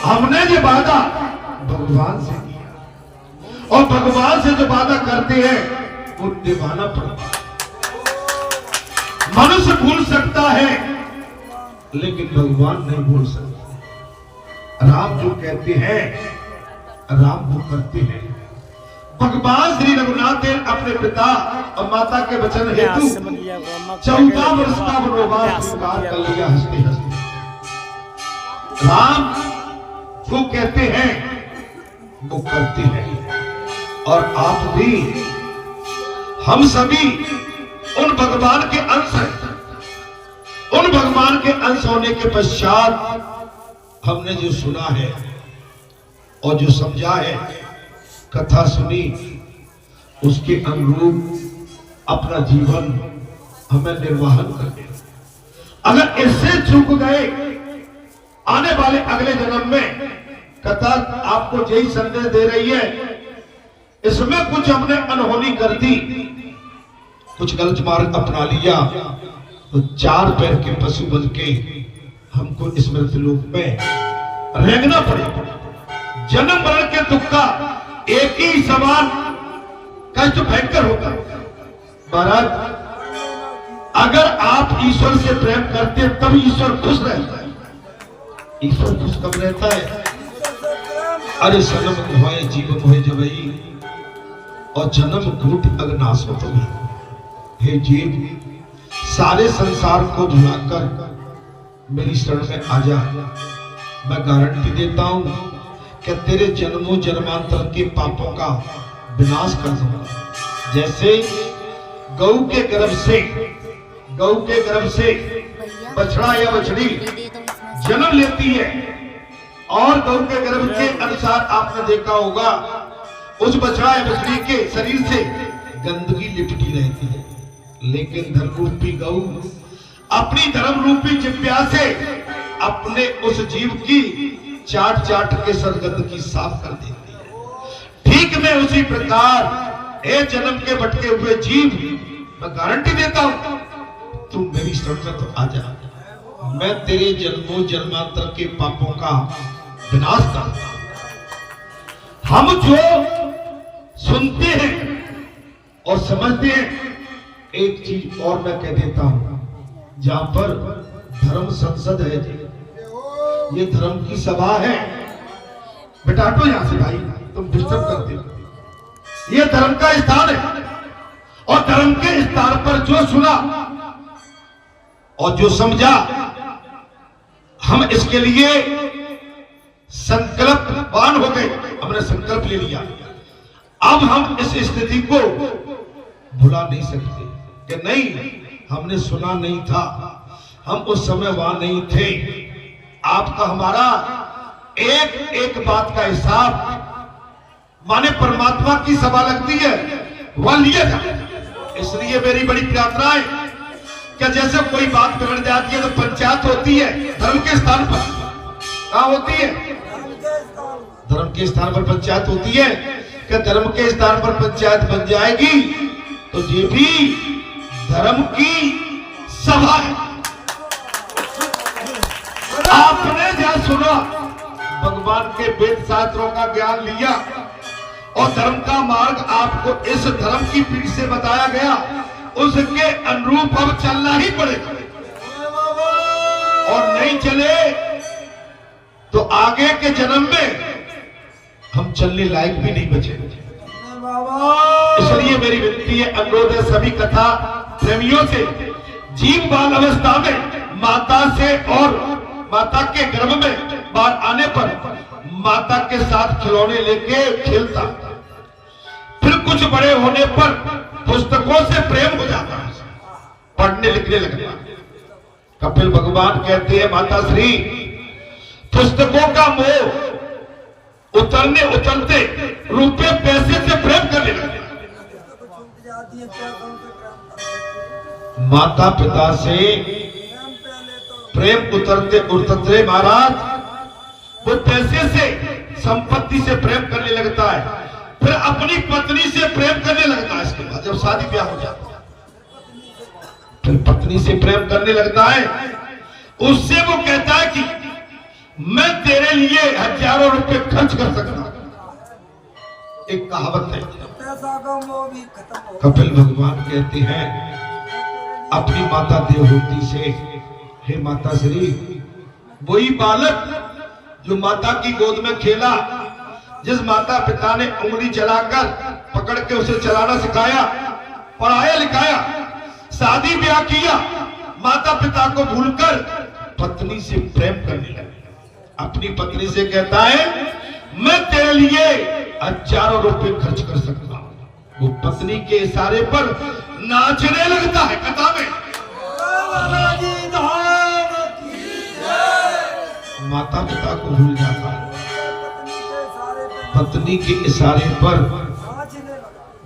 हमने जो वादा भगवान से किया और भगवान से जो वादा करते हैं वो निभाना पड़ता है। मनुष्य भूल सकता है लेकिन भगवान नहीं भूल सकते। राम जो कहते हैं राम वो करते हैं। भगवान श्री रघुनाथ देव अपने पिता और माता के वचन हेतु 14 वर्ष का वनवास स्वीकार कर लिया हंसते हंसते। राम जो कहते हैं वो करते हैं और आप भी हम सभी उन भगवान के अंश हैं। उन भगवान के अंश होने के पश्चात हमने जो सुना है और जो समझा है, कथा सुनी, उसके अनुरूप अपना जीवन हमें निर्वाहन करना। अगर इससे चूक गए आने वाले अगले जन्म में, कथा आपको यही संदेश दे रही है, इसमें कुछ हमने अनहोनी कर दी, कुछ गलत मार्ग अपना लिया तो 4 पैर के पशु बन के हमको इस मृत्युलोक में रेंगना पड़ेगा। जन्म मरण के दुख का एक ही समान कष्ट भयंकर होता है। महाराज, अगर आप ईश्वर से प्रेम करते तब ईश्वर खुश रहता है। ईश्वर खुश कब रहता है? अरे सनम मोहे जीवन मोहे जबई और जन्म घूट अग्नाशवत हुई। हे जीव, सारे संसार को भुलाकर मेरी शरण में आ जा। मैं गारंटी देता हूं कि तेरे जन्मों जन्मांतर के पापों का विनाश कर दूंगा। जैसे गऊ के गर्भ से बछड़ा या बछड़ी जन्म लेती है और गऊ के गर्भ के अनुसार आपने देखा होगा उस बछड़ा या बछड़ी के शरीर से गंदगी लिपटी रहती है, लेकिन धर्म रूपी गऊ अपनी धर्म रूपी जिह्वा से अपने उस जीव की चाट चाट के सरगंदगी साफ कर देती है। ठीक मैं उसी प्रकार ए जन्म के भटके हुए जीव, मैं गारंटी देता हूं तुम मेरी शरण में तो आ जा। मैं तेरे जन्मों जन्मांतर के पापों का विनाश करता हूं। हम जो सुनते हैं और समझते हैं, एक चीज और मैं कह देता हूं, जहां पर धर्म संसद है, ये धर्म की सभा है, बेटाटो यहां से भाई, तुम डिस्टर्ब करते हो। ये धर्म का स्थान है और धर्म के स्थान पर जो सुना और जो समझा, हम इसके लिए संकल्पवान हो गए। हमने संकल्प ले लिया। अब हम इस स्थिति को भुला नहीं सकते कि नहीं, हमने सुना नहीं था, हम उस समय वहां नहीं थे। आपका हमारा एक एक बात का हिसाब, माने परमात्मा की सभा लगती है, वह लिया जाए। इसलिए मेरी बड़ी प्रार्थना है कि जैसे कोई बात बिगड़ जाती है तो पंचायत होती है धर्म के स्थान पर। कहां होती है? धर्म के स्थान पर पंचायत होती है। कि धर्म के स्थान पर पंचायत बन जाएगी तो ये भी धर्म की सभा है। आपने जहां सुना, भगवान के वेद शास्त्रों का ज्ञान लिया और धर्म का मार्ग आपको इस धर्म की पीठ से बताया गया, उसके अनुरूप अब चलना ही पड़ेगा। और नहीं चले तो आगे के जन्म में हम चलने लायक भी नहीं बचे। इसलिए मेरी विनती है, अनुरोध है सभी कथा प्रेमियों से, जीव बाल अवस्था में माता से और माता के गर्भ में बाहर आने पर माता के साथ खिलौने लेके खेलता, फिर कुछ बड़े होने पर पुस्तकों से प्रेम हो जाता, पढ़ने लिखने लगता। कपिल भगवान कहते हैं, माता श्री पुस्तकों का मोह उतरने उतरते रुपए पैसे से प्रेम करने लगे। माता पिता से प्रेम उतरते उतरते महाराज वो पैसे से, संपत्ति से प्रेम करने लगता है, फिर अपनी पत्नी से प्रेम करने लगता है। इसके बाद जब शादी ब्याह हो जाता है फिर पत्नी से प्रेम करने लगता है। उससे वो कहता है कि मैं तेरे लिए हजारों रुपए खर्च कर सकता हूं। एक कहावत है, कपिल भगवान कहते हैं अपनी माता देवहूति से, हे माता श्री, वही बालक जो माता की गोद में खेला, जिस माता पिता ने उंगली चलाकर पकड़ के उसे चलाना सिखाया, पढ़ाया लिखाया, शादी ब्याह किया, माता पिता को भूलकर पत्नी से प्रेम करने लगा। अपनी पत्नी से कहता है मैं तेरे लिए हजारों रुपए खर्च कर सकता हूं। वो पत्नी के इशारे पर नाचने लगता है। कथा में माता पिता को भूल जाता है, पत्नी के इशारे पर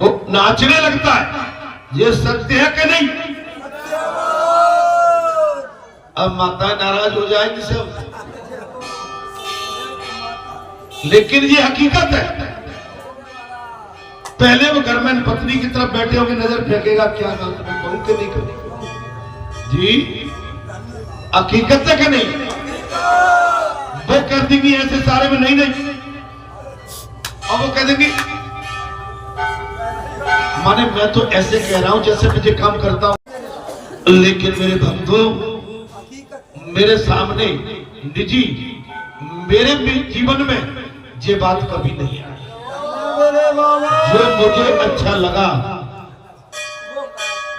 वो नाचने लगता है। ये सत्य है कि नहीं? अब माता नाराज हो जाएंगी सब, लेकिन ये हकीकत है। पहले वो घर में पत्नी की तरफ बैठे होंगे, नजर फेंकेगा, क्या कहूं कि नहीं कहूं जी, हकीकत है कि नहीं? वो कर देंगी ऐसे सारे में, नहीं नहीं, और वो कह देंगी माने मैं तो ऐसे कह रहा हूं जैसे मुझे काम करता हूं। लेकिन मेरे भक्तों, मेरे सामने निजी मेरे जीवन में ये बात कभी नहीं आई। जो मुझे अच्छा लगा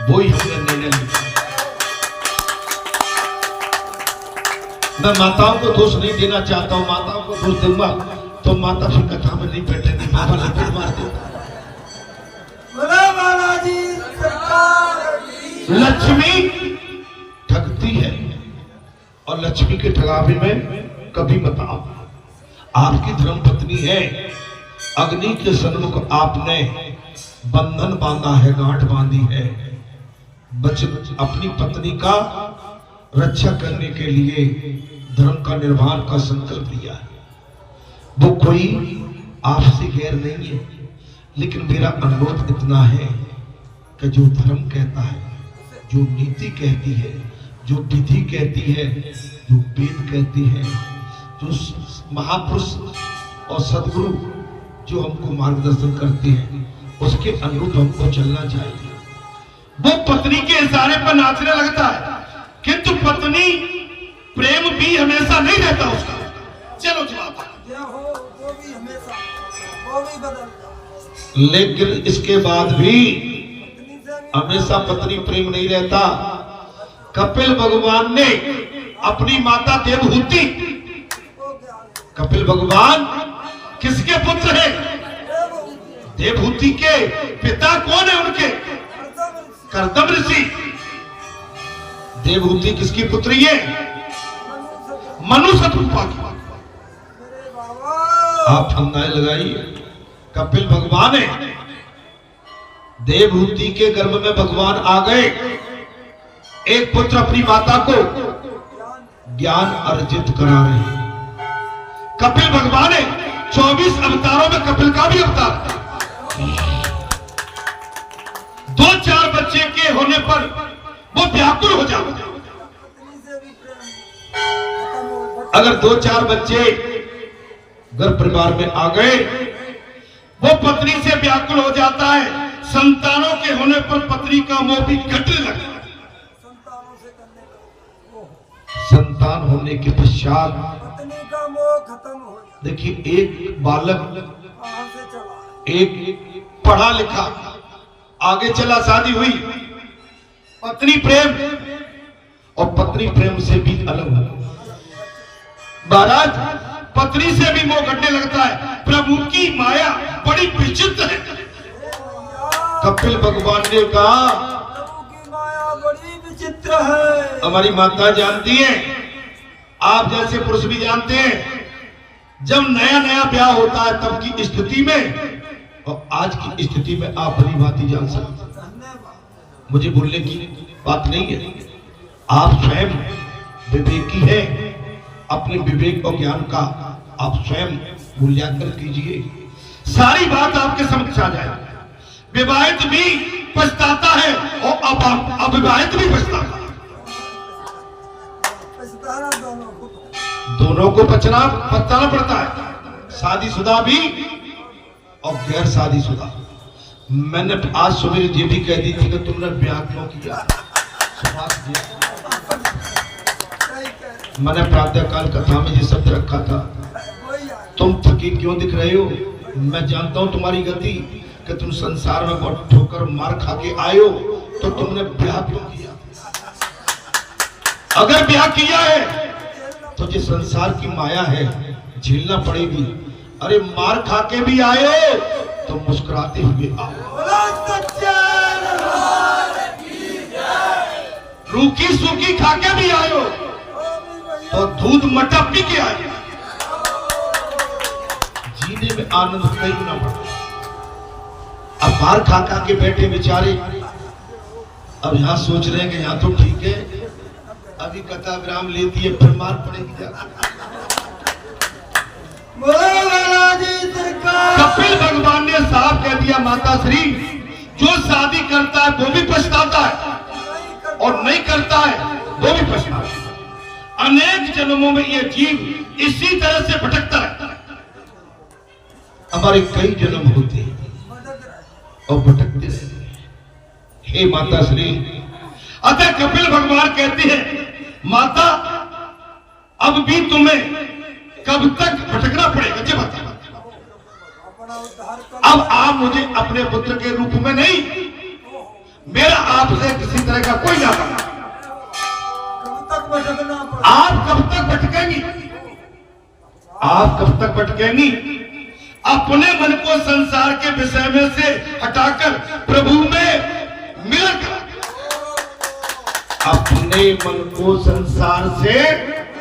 वही हमने निर्णय लिया। मैं माताओं को दोष नहीं देना चाहता हूं, माताओं को दोष दूंगा तो माता फिर कथा में नहीं बैठेगी, बाबा लपेट मार देगा। लक्ष्मी ठगती है और लक्ष्मी के ठगावे में कभी मत आओ। आपकी धर्म पत्नी है, अग्नि के सन्मुख आपने बंधन बांधा है, गांठ बांधी है, अपनी पत्नी का रक्षा करने के लिए धर्म का निर्माण का संकल्प लिया है। वो कोई आपसे गैर नहीं है, लेकिन मेरा अनुरोध इतना है कि जो धर्म कहता है, जो नीति कहती है, जो विधि कहती है, जो वेद कहती है, जो महापुरुष और सदगुरु जो हमको मार्गदर्शन करते हैं, उसके अनुरूप हमको चलना चाहिए। वो पत्नी के इशारे पर नाचने लगता है, किंतु पत्नी प्रेम भी हमेशा नहीं रहता उसका। चलो जवाब, लेकिन इसके बाद भी हमेशा पत्नी प्रेम नहीं रहता। कपिल भगवान ने अपनी माता देवहूति, कपिल भगवान किसके पुत्र हैं? देवहूति के पिता कौन है उनके? कर्दम ऋषि। देवहूति किसकी पुत्री है? मनु शतरूपा की। आप अंदाज लगाइए, कपिल भगवान है, देवहूति के गर्भ में भगवान आ गए। एक पुत्र अपनी माता को ज्ञान अर्जित करा रहे हैं। कपिल भगवान है, 24 अवतारों में कपिल का भी अवतार। 2-4 बच्चे के होने पर वो व्याकुल हो जाते। अगर 2-4 बच्चे घर परिवार में आ गए, वो पत्नी से व्याकुल हो जाता है। संतानों के होने पर पत्नी का मोह भी घटने लगता है। संतान होने के पश्चात पत्नी का मोह खत्म हो जाता। देखिए, एक बालक, एक पढ़ा लिखा, आगे चला, शादी हुई, पत्नी प्रेम और पत्नी प्रेम से भी अलग हो। महाराज, पत्नी से भी मोह घटने लगता है। प्रभु की माया बड़ी विचित्र है। कपिल भगवान ने कहा, प्रभु की माया बड़ी विचित्र है। हमारी माता जानती है, आप जैसे पुरुष भी जानते हैं, जब नया नया ब्याह होता है तब की स्थिति में और आज की स्थिति में आप भली भांति जान सकते हैं। मुझे बोलने की बात नहीं है, आप स्वयं विवेकी हैं। अपने विवेक और ज्ञान का आप स्वयं मूल्यांकन कीजिए, सारी बात आपके समक्ष आ जाए। विवाहित भी पछताता है और अविवाहित भी पछताता है। दोनों को बचना पड़ता है, शादीशुदा भी और गैर शादीशुदा। मैंने आज सुबह ये भी कह दी थी कि तुमने ब्याह क्यों किया। मैंने प्रातःकाल कथा में ये शब्द रखा था, तुम थकी क्यों दिख रहे हो। मैं जानता हूं तुम्हारी गति कि तुम संसार में बहुत ठोकर मार खा के आए हो, तो तुमने ब्याह क्यों किया। अगर ब्याह किया है तो जो संसार की माया है झेलना पड़ेगी। अरे मार खा के भी आए हो तो मुस्कुराते हुए आओ। रूखी सूखी खा के भी आए हो तो दूध मटा पी के आए। जीने में आनंद कहीं ना पड़ता। अब मार खा खा के बैठे बेचारे, अब यहां सोच रहे हैं कि यहां तो ठीक है, अभी कथा विराम लेती है फिर मार पड़ेगी जा। कपिल भगवान ने साफ कह दिया, माता श्री जो शादी करता है वो भी पछताता है और नहीं करता है वो भी पछताता है। अनेक जन्मों में ये जीव इसी तरह से भटकता है। हमारे कई जन्म होते हैं और भटकते रहते हैं। हे माता श्री, अतः कपिल भगवान कहते हैं, माता अब भी तुम्हें कब तक भटकना पड़ेगा जी बता। अब आप मुझे अपने पुत्र के रूप में नहीं, मेरा आपसे किसी तरह का कोई नाता नहीं। आप कब तक भटकेंगी, आप कब तक भटकेंगी। अपने मन को संसार के विषय में से हटाकर प्रभु में मिलन कर, अपने मन को संसार से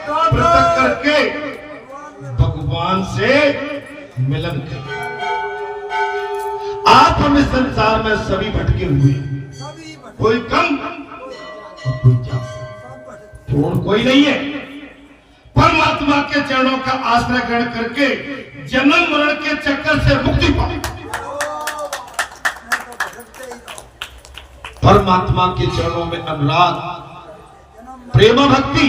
पृथक करके भगवान से मिलन कर। आप हमें संसार में सभी भटके हुए, कोई कम और कोई ज्यादा, पूर्ण कोई नहीं है। परमात्मा के चरणों का आश्रय ग्रहण करके जन्म मरण के चक्कर से मुक्ति पाओ। परमात्मा के चरणों में अनुराग, प्रेम भक्ति,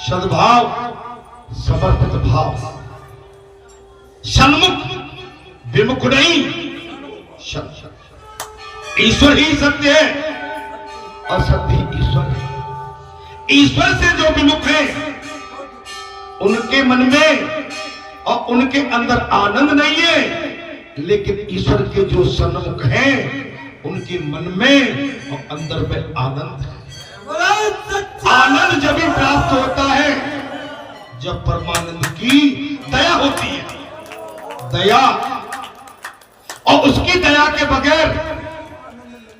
सद्भाव, समर्पित भाव, सन्मुख विमुख नहीं। ईश्वर ही सत्य है और सत्य ही ईश्वर है। ईश्वर से जो विमुख है उनके मन में और उनके अंदर आनंद नहीं है, लेकिन ईश्वर के जो सन्मुख हैं उनके मन में और अंदर में आनंद है। आनंद जब भी प्राप्त होता है जब परमानंद की दया होती है। दया, और उसकी दया के बगैर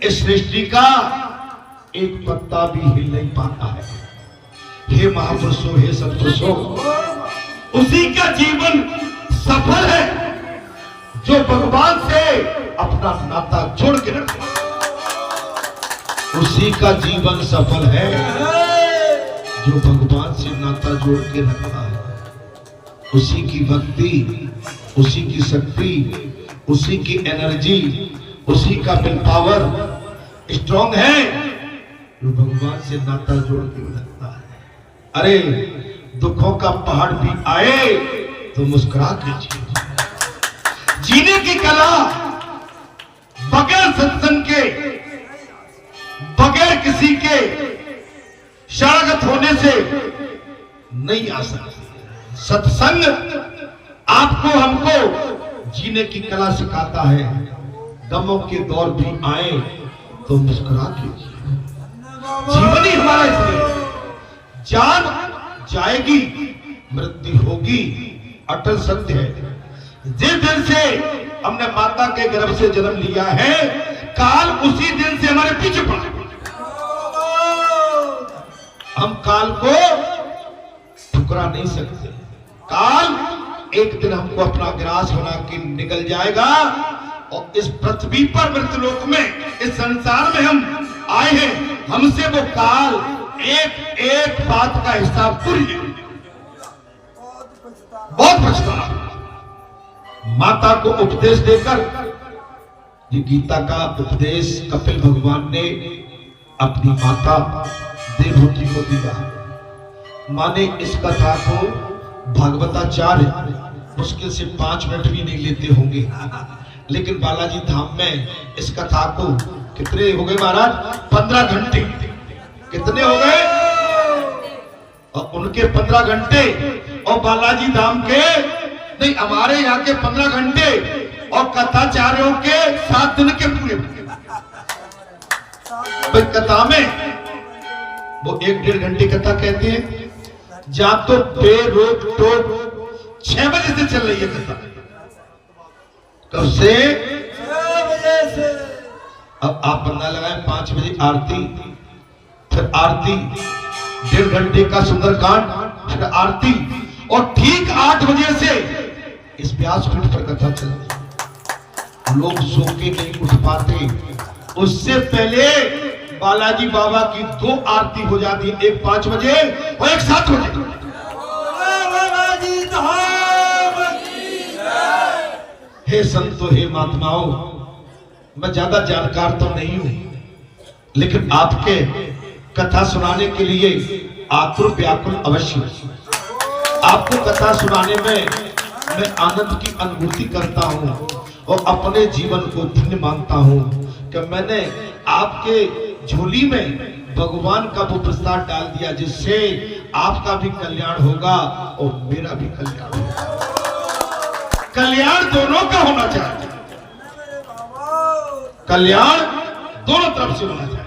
इस सृष्टि का एक पत्ता भी हिल नहीं पाता है। हे महापुरुषों, हे सत्पुरुषों, उसी का जीवन सफल है जो भगवान से अपना नाता जोड़ के रखे। उसी का जीवन सफल है जो भगवान से नाता जोड़ के रखता है। उसी की भक्ति, उसी की शक्ति, उसी की एनर्जी, उसी का विल पावर स्ट्रॉन्ग है जो भगवान से नाता जोड़ के रखता है। अरे दुखों का पहाड़ भी आए तो मुस्कुरा के जिए। जीने की कला बगैर सत्संग के, बगैर किसी के शरणागत होने से नहीं आ सकती। सत्संग आपको हमको जीने की कला सिखाता है। गमों के दौर भी आए तो मुस्कुरा के जिए। जीवन ही हमारा इसलिए, जान जाएगी मृत्यु होगी, अटल सत्य है। जिस दिन से हमने माता के गर्भ से जन्म लिया है, काल उसी दिन से हमारे पीछे पड़ा। हम काल को ठुकरा नहीं सकते। काल एक दिन हमको अपना ग्रास बना के निकल जाएगा और इस पृथ्वी पर, मृतलोक में, इस संसार में हम आए हैं, हमसे वो काल एक एक बात का हिसाब पूरी है। बहुत पछताना। माता को उपदेश देकर, ये गीता का उपदेश कपिल भगवान ने अपनी माता देवहूति को दिया। माने इस कथा को भागवताचार्य मुश्किल से 5 मिनट भी नहीं लेते होंगे, लेकिन बालाजी धाम में इस कथा को कितने हो गए महाराज? 15 घंटे। कितने हो गए? और उनके 15 घंटे और बालाजी धाम के नहीं, हमारे यहाँ के 15 घंटे और कथाचार्यों के 7 दिन के पूरे। कथा में वो 1-1.5 घंटे कथा कहते हैं, जहां तो बेरोक टोक 6 बजे से चल रही है कथा। कब से? 6 बजे से। अब आप बंदा लगाए 5 बजे आरती, फिर आरती 1.5 घंटे का सुंदरकांड, फिर आरती, और ठीक 8 बजे से इस व्यासपीठ पर कथा चलती। लोग सो के नहीं उठ पाते, उससे पहले बालाजी बाबा की 2 आरती हो जाती है, एक 5 बजे और एक 7 बजे। हे संतो, हे महात्माओं, मैं ज्यादा जानकार तो नहीं हूं, लेकिन आपके कथा सुनाने के लिए आतुर व्याकुल अवश्य। आपको कथा सुनाने में मैं आनंद की अनुभूति करता हूं और अपने जीवन को धन्य मानता हूं कि मैंने आपके झोली में भगवान का वो प्रसाद डाल दिया, जिससे आपका भी कल्याण होगा और मेरा भी कल्याण होगा। कल्याण दोनों का होना चाहिए, कल्याण दोनों तरफ से होना चाहिए।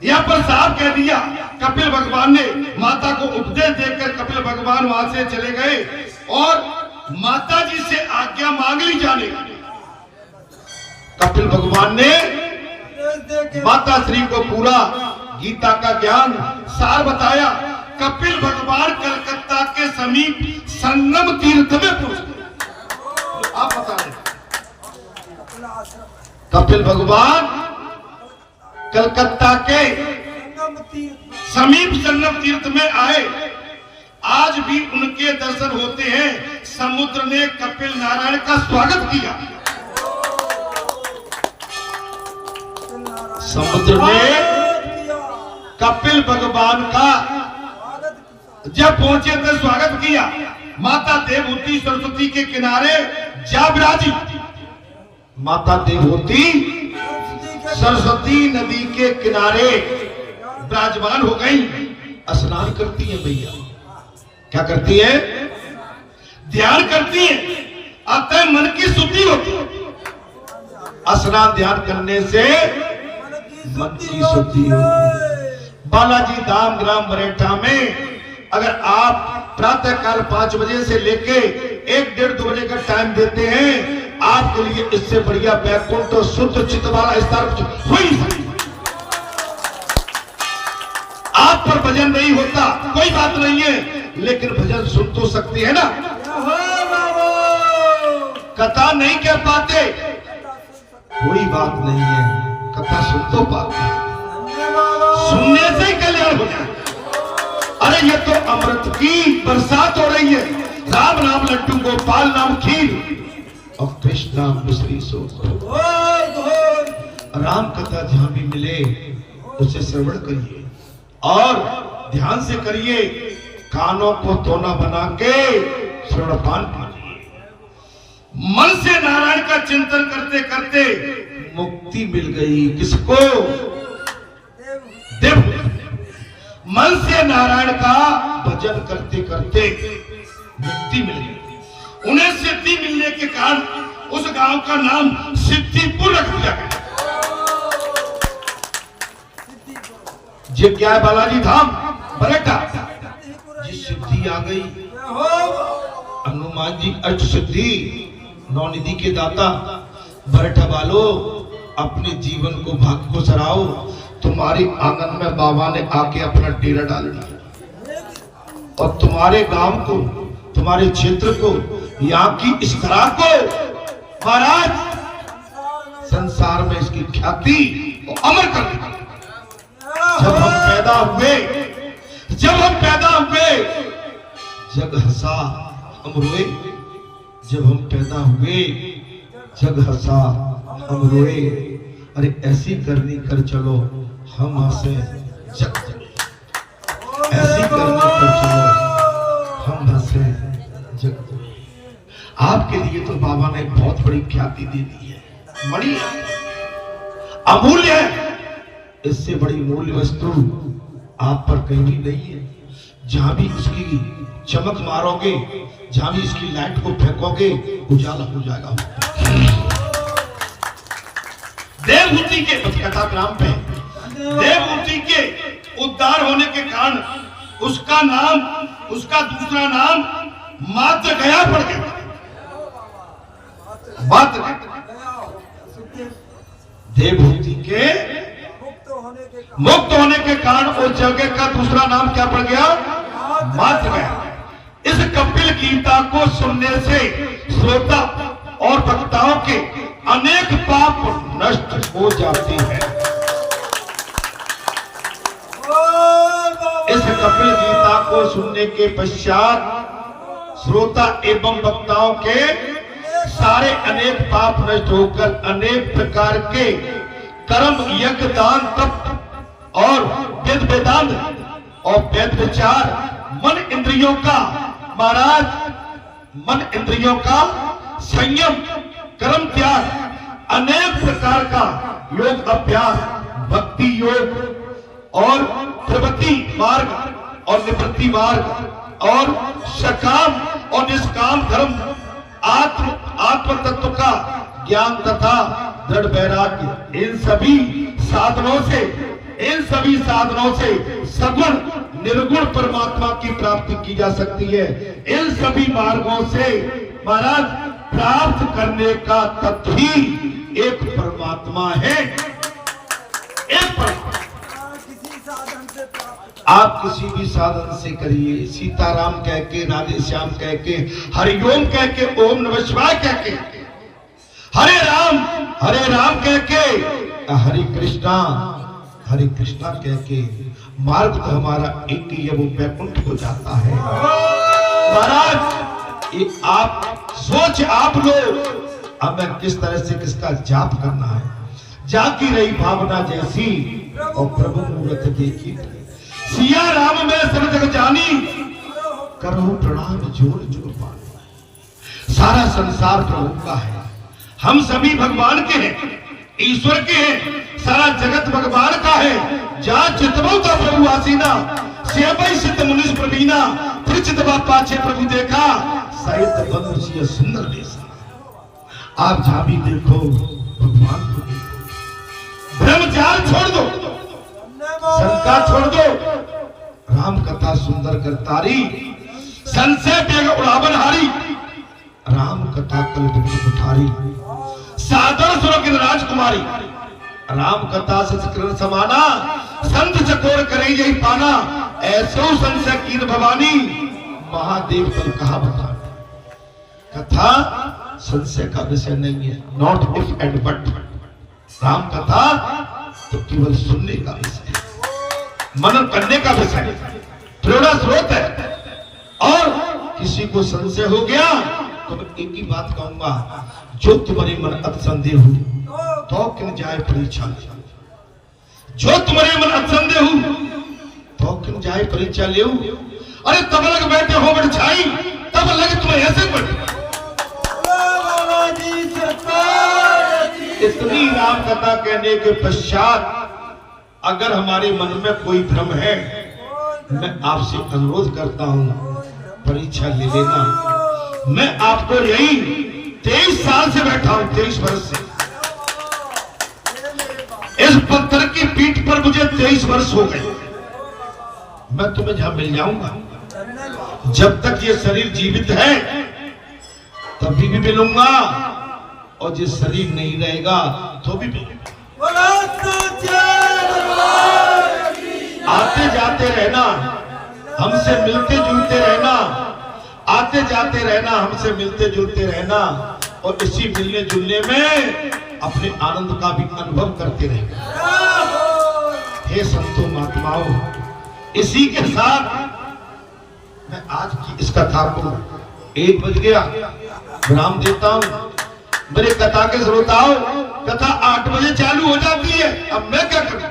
यहाँ पर साहब कह दिया, कपिल भगवान ने माता को उपदेश देकर कपिल भगवान वहां से चले गए और माता जी से आज्ञा मांग ली जाने। कपिल भगवान ने माता श्री को पूरा गीता का ज्ञान सार बताया। कपिल भगवान कलकत्ता के समीप संगम तीर्थ में पहुंचे। आप बता रहे, कपिल भगवान कलकत्ता के समीप संगम तीर्थ में आए। आज भी उनके दर्शन होते हैं। समुद्र ने कपिल नारायण का स्वागत किया। समुद्र ने कपिल भगवान का जब पहुंचे तो स्वागत किया। माता देवहूति सरस्वती के किनारे जा विराजी। माता देवहूति सरस्वती नदी के किनारे विराजमान हो गई। स्नान करती है भैया, क्या करती है? ध्यान करती है, अतः मन की शुद्धि होती है। स्नान ध्यान करने से मन की शुद्धि होती। बालाजी धाम ग्राम बरेठा में अगर आप प्रातः काल 5 बजे से लेके 1-1.5-2 बजे का टाइम देते हैं, आपके लिए इससे बढ़िया वैकुंठ और शुद्ध चित्त वाला स्तर हो ही सकता। आप पर भजन नहीं होता कोई बात नहीं है, लेकिन भजन सुन तो सकते हैं ना। कथा नहीं कर पाते कोई बात नहीं है, कथा सुन तो पाते, सुनने से ही कल्याण हो जाए। अरे ये तो अमृत की बरसात हो रही है। राम नाम लड्डू, गोपाल नाम खीर और कृष्ण नाम मिश्री सो। राम कथा जहां भी मिले उसे श्रवण करिए और ध्यान से करिए। कानों को दोना बना के श्रवणपान कीजिए। मन से नारायण का चिंतन करते करते मुक्ति मिल गई। किसको? देव। मन से नारायण का भजन करते करते मुक्ति मिल गई। उन्हें सिद्धि मिलने के कारण उस गांव का नाम सिद्धिपुर रख दिया गया। ये क्या है? बालाजी धाम बरेठा। जी सिद्धि आ गई। हनुमान जी अष्ट सिद्धि, 9 निधि के दाता। बरेठा वालों, अपने जीवन को भाग्य को सराओ। तुम्हारे आंगन में बाबा ने आके अपना डेरा डाल दिया और तुम्हारे गांव को, तुम्हारे क्षेत्र को, यहाँ की इस तरह को महाराज संसार में इसकी ख्याति अमर कर दी। जब हम पैदा हुए, जग हंसा हम रोए। जब हम पैदा हुए जग हंसा हम रोए। अरे ऐसी करनी कर चलो हम हंसे जग जगे। ऐसी करनी लेकर चलो हम बसे जगत में। आपके लिए तो बाबा ने बहुत बड़ी ख्याति दे दी है, बड़ी अमूल्य है। इससे बड़ी मूल्य वस्तु आप पर कहीं भी नहीं है। जहां भी इसकी चमक मारोगे, जहां भी इसकी लाइट को फेंकोगे, उजाला हो जाएगा। देवहूति के कथा ग्राम पे देवहूति के उद्धार होने के कारण उसका नाम, उसका दूसरा नाम मात्र गया पड़ गया। मात्र देवहूति के मुक्त होने के कारण उस जगह का दूसरा नाम क्या पड़ गया? मात्र गया। इस कपिल गीता को सुनने से श्रोता और वक्ताओं के अनेक पाप नष्ट हो जाते हैं। इस कपिल गीता को सुनने के पश्चात श्रोता एवं वक्ताओं के सारे अनेक पाप नष्ट होकर अनेक प्रकार के कर्म, यज्ञ, दान, तप और वेद वेदांत और वेद विचार, मन इंद्रियों का महाराज, मन इंद्रियों का संयम, कर्म त्याग, अनेक प्रकार का योग अभ्यास, भक्ति योग और प्रवृत्ति मार्ग और निवृत्ति मार्ग और सकाम और निष्काम धर्म, आत्म तत्व का ज्ञान तथा दृढ़ वैराग्य, इन सभी साधनों से सगुण निर्गुण परमात्मा की प्राप्ति की जा सकती है। इन सभी मार्गों से महाराज प्राप्त करने का तत्व ही एक परमात्मा है। एक परमात्मा आप किसी भी साधन से करिए, सीताराम कह के, राधे श्याम कह के, हरिओम कह के, ओम नमः शिवाय कह के, हरे राम कह के, हरे कृष्णा कह के, मार्ग तो हमारा एक ही है, वो वैकुंठ हो जाता है। महाराज ये आप लो अब मैं किस तरह से किसका जाप करना है। जाकी रही भावना जैसी और प्रभु मूर्त देखी, सिया राम में सब जग जानी, करो प्रणाम जोर जोर पानी। सारा संसार प्रभु का है, हम सभी भगवान के हैं, ईश्वर के हैं, सारा जगत भगवान का है। जा चितवो का प्रभु आसीना, सेवई सिद्ध मुनिस प्रवीणा, त्रिचितवा पाछे प्रभु देखा, साहित्य बंधु सिया सुंदर देसा। आप जहां भी देखो भगवान को देखो, ब्रह्मचार छोड़ दो, शंका छोड़ दो, राम कथा सुंदर करतारी, संशय बेग उड़ावन हारी, राम कथा कल्प कुठारी, सादर सुरगिन राजकुमारी, राम कथा सत्करण समाना, संत चकोर करे यही पाना, ऐसो संशय कीन भवानी, महादेव तल कहा बता। कथा संशय का विषय नहीं है, not if and but. Ram कथा तो केवल सुनने का विषय है, मनन करने का विषय, प्रेरणा स्रोत है। और किसी को संशय हो गया तो मैं एक ही बात कहूंगा, जो तुम्हारे मन अतसंदेह हो तो किन जाए परीक्षा ले। जो तुम्हारे मन अतसंदेह हो तो किन जाए परीक्षा ले। अरे तब लग बैठे हो बड़छाई, तब लगे तुम्हें ऐसे बैठे। इतनी राम कथा कहने के पश्चात अगर हमारे मन में कोई भ्रम है, मैं आपसे अनुरोध करता हूं परीक्षा ले लेना। मैं आपको यही 23 साल से बैठा हूं, 23 वर्ष से इस पत्थर की पीठ पर मुझे 23 वर्ष हो गए। मैं तुम्हें जहां मिल जाऊंगा, जब तक ये शरीर जीवित है तभी भी मिलूंगा, और जिस शरीर नहीं रहेगा तो भी मिलूंगा। आते जाते रहना, हमसे मिलते जुलते रहना, आते जाते रहना, हमसे मिलते जुलते रहना, और इसी मिलने जुलने में अपने आनंद का भी अनुभव करते रहना। हे संतों महात्माओं, इसी के साथ मैं आज की इस कथा को 1 बज गया विराम देता हूं। मेरे कथा के श्रोताओं, कथा 8 बजे चालू हो जाती है, अब मैं क्या करूं?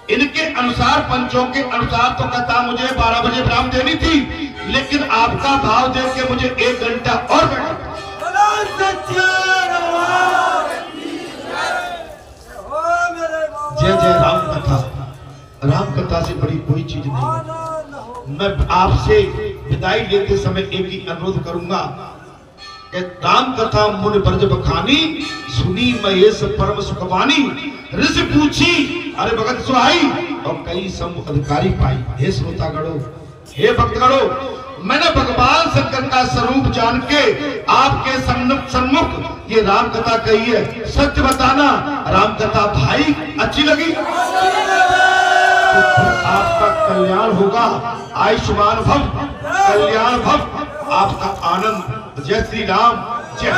इनके अनुसार, पंचों के अनुसार तो कहता मुझे 12 बजे विराम देनी थी, लेकिन आपका भाव देख के मुझे 1 घंटा और जय जय राम कथा। राम कथा से बड़ी कोई चीज नहीं। मैं आपसे विदाई लेते समय एक ही अनुरोध करूंगा कि राम कथा मुनि ब्रज बखानी, सुनी महेश परम सुखवानी। ऋषि पूछी अरे भगत सुहाई, और कई सम अधिकारी पाई। हे श्रोतागणों, हे भक्तगणों, मैंने भगवान शंकर का स्वरूप जान के आपके सम्मुख ये राम कथा कही है। सत्य बताना, राम कथा भाई अच्छी लगी तो आपका कल्याण होगा। आयुष्मान भव, कल्याण भव, आपका आनंद। जय श्री राम, जय।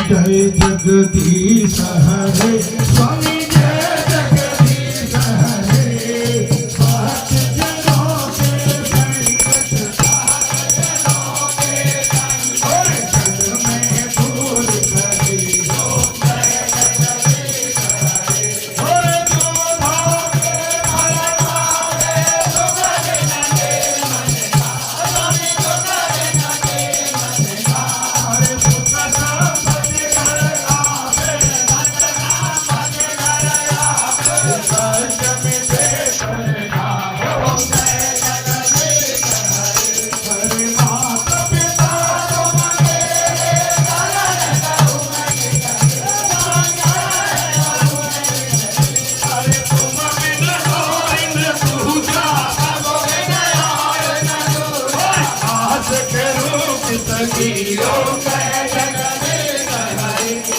जय जगदीश हरे स्वामी, जय जगदीश हरे। भक्त जनों के संकट जनों के संकट में दूर करी हो। जय जगदीश हरे। जो भागे भल भागे सुख नगे मन का, स्वामी सुख नगे मन का।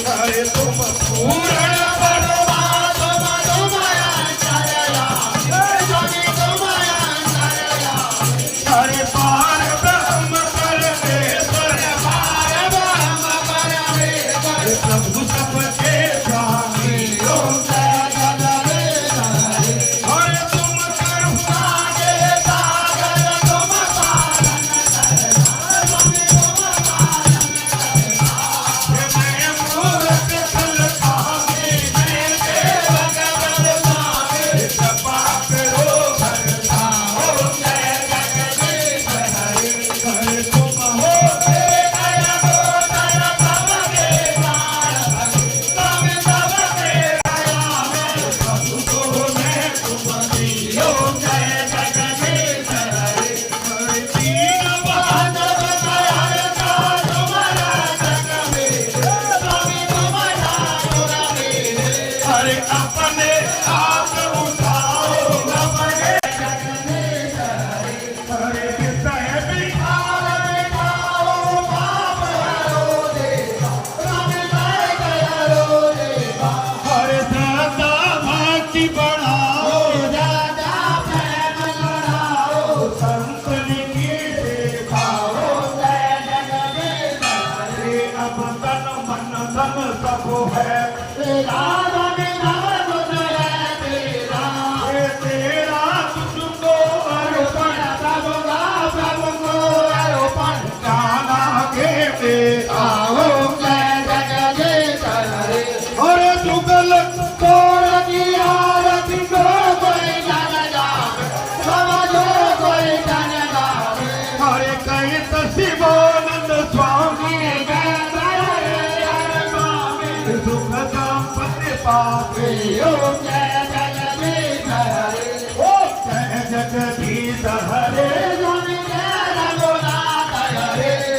हरे सुख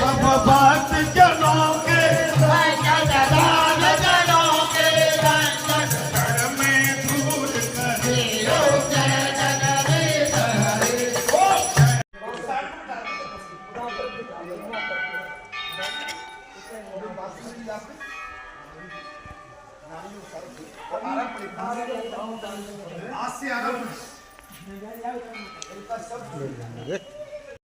अब भक्त जनों के आज से आराम